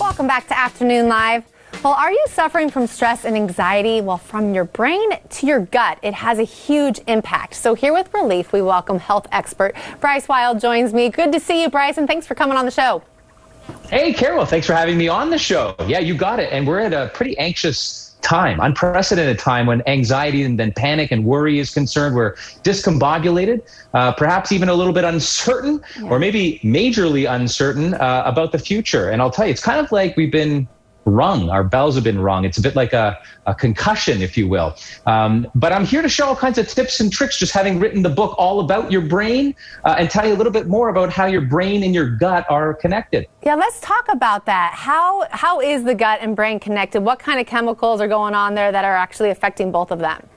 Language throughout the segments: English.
Welcome back to Afternoon Live. Well, are you suffering from stress and anxiety? Well, from your brain to your gut, it has a huge impact. So here with Relief, we welcome health expert Bryce Wylde joins me. Good to see you, Bryce, and thanks for coming on the show. Hey, Carol, thanks for having me on the show. Yeah, you got it. And we're at a pretty anxious time, unprecedented time when anxiety and then panic and worry is concerned. We're discombobulated, perhaps even a little bit uncertain, or maybe majorly uncertain about the future. And I'll tell you, it's kind of like we've been rung. Our bells have been rung. It's a bit like a concussion, if you will. But I'm here to share all kinds of tips and tricks, just having written the book all about your brain, and tell you a little bit more about how your brain and your gut are connected. Yeah, let's talk about that. How is the gut and brain connected? What kind of chemicals are going on there that are actually affecting both of them?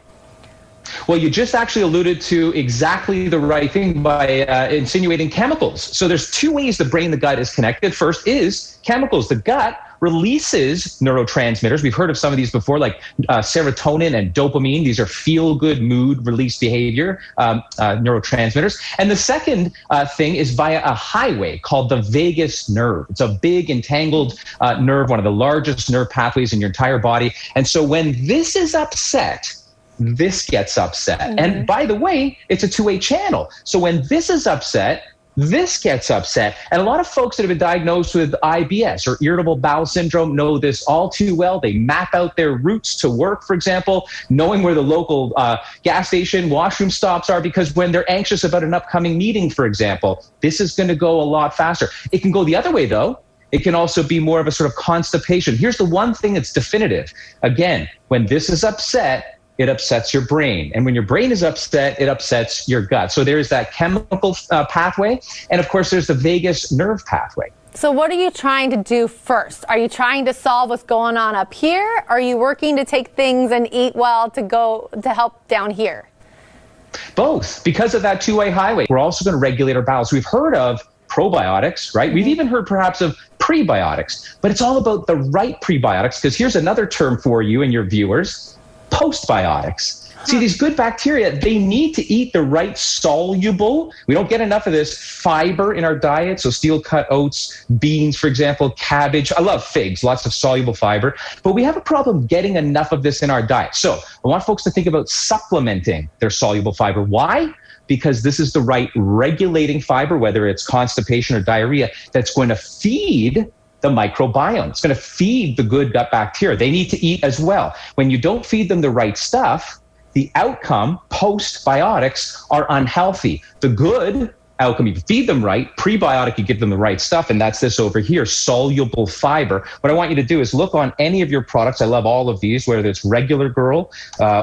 Well, you just actually alluded to exactly the right thing by insinuating chemicals. So there's two ways the brain and the gut is connected. First is chemicals. The gut releases neurotransmitters. We've heard of some of these before, like serotonin and dopamine. These are feel-good mood release behavior neurotransmitters. And the second thing is via a highway called the vagus nerve. It's a big entangled nerve, one of the largest nerve pathways in your entire body. And so when this is upset, this gets upset. Mm-hmm. And by the way, it's a two-way channel. So when this is upset, this gets upset. And a lot of folks that have been diagnosed with IBS or irritable bowel syndrome know this all too well. They map out their routes to work, for example, knowing where the local gas station, washroom stops are, because when they're anxious about an upcoming meeting, for example, this is going to go a lot faster. It can go the other way, though. It can also be more of a sort of constipation. Here's the one thing that's definitive. Again, when this is upset, it upsets your brain. And when your brain is upset, it upsets your gut. So there's that chemical pathway. And of course, there's the vagus nerve pathway. So what are you trying to do first? Are you trying to solve what's going on up here? Are you working to take things and eat well to help down here? Both, because of that two-way highway. We're also going to regulate our bowels. We've heard of probiotics, right? We've even heard perhaps of prebiotics, but it's all about the right prebiotics, because here's another term for you and your viewers: postbiotics. See, these good bacteria, they need to eat the right soluble. We don't get enough of this fiber in our diet. So steel-cut oats, beans, for example, cabbage. I love figs, lots of soluble fiber. But we have a problem getting enough of this in our diet. So I want folks to think about supplementing their soluble fiber. Why? Because this is the right regulating fiber, whether it's constipation or diarrhea, that's going to feed the microbiome. It's going to feed the good gut bacteria. They need to eat as well. When you don't feed them the right stuff, the outcome, postbiotics, are unhealthy. The good outcome, you feed them right, prebiotic, you give them the right stuff, and that's this over here, soluble fiber. What I want you to do is look on any of your products. I love all of these, whether it's Regular Girl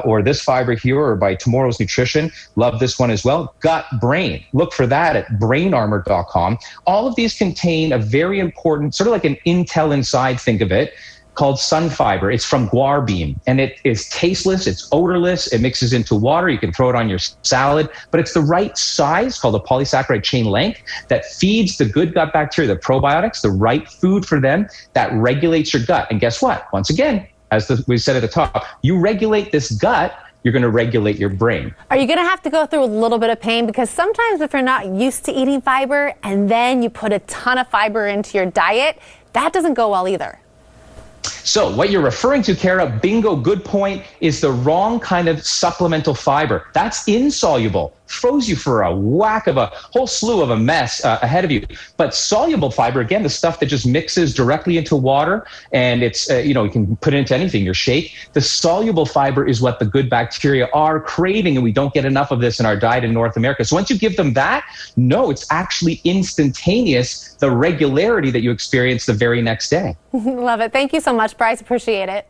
or this fiber here, or by Tomorrow's Nutrition. Love this one as well. Gut Brain. Look for that at brainarmor.com. All of these contain a very important, sort of like an Intel Inside, think of it, called sun fiber. It's from guar bean, and it is tasteless, it's odorless, it mixes into water, you can throw it on your salad, but it's the right size, called a polysaccharide chain length, that feeds the good gut bacteria, the probiotics, the right food for them, that regulates your gut. And guess what? Once again, as we said at the top, you regulate this gut, you're going to regulate your brain. Are you going to have to go through a little bit of pain? Because sometimes if you're not used to eating fiber and then you put a ton of fiber into your diet, that doesn't go well either. So what you're referring to, Kara, bingo, good point, is the wrong kind of supplemental fiber. That's insoluble. Throws you for a whack of a whole slew of a mess ahead of you. But soluble fiber, again, the stuff that just mixes directly into water, and it's, you can put it into anything, your shake. The soluble fiber is what the good bacteria are craving, and we don't get enough of this in our diet in North America. So once you give them that, no, it's actually instantaneous, the regularity that you experience the very next day. Love it. Thank you so much, Bryce. Appreciate it.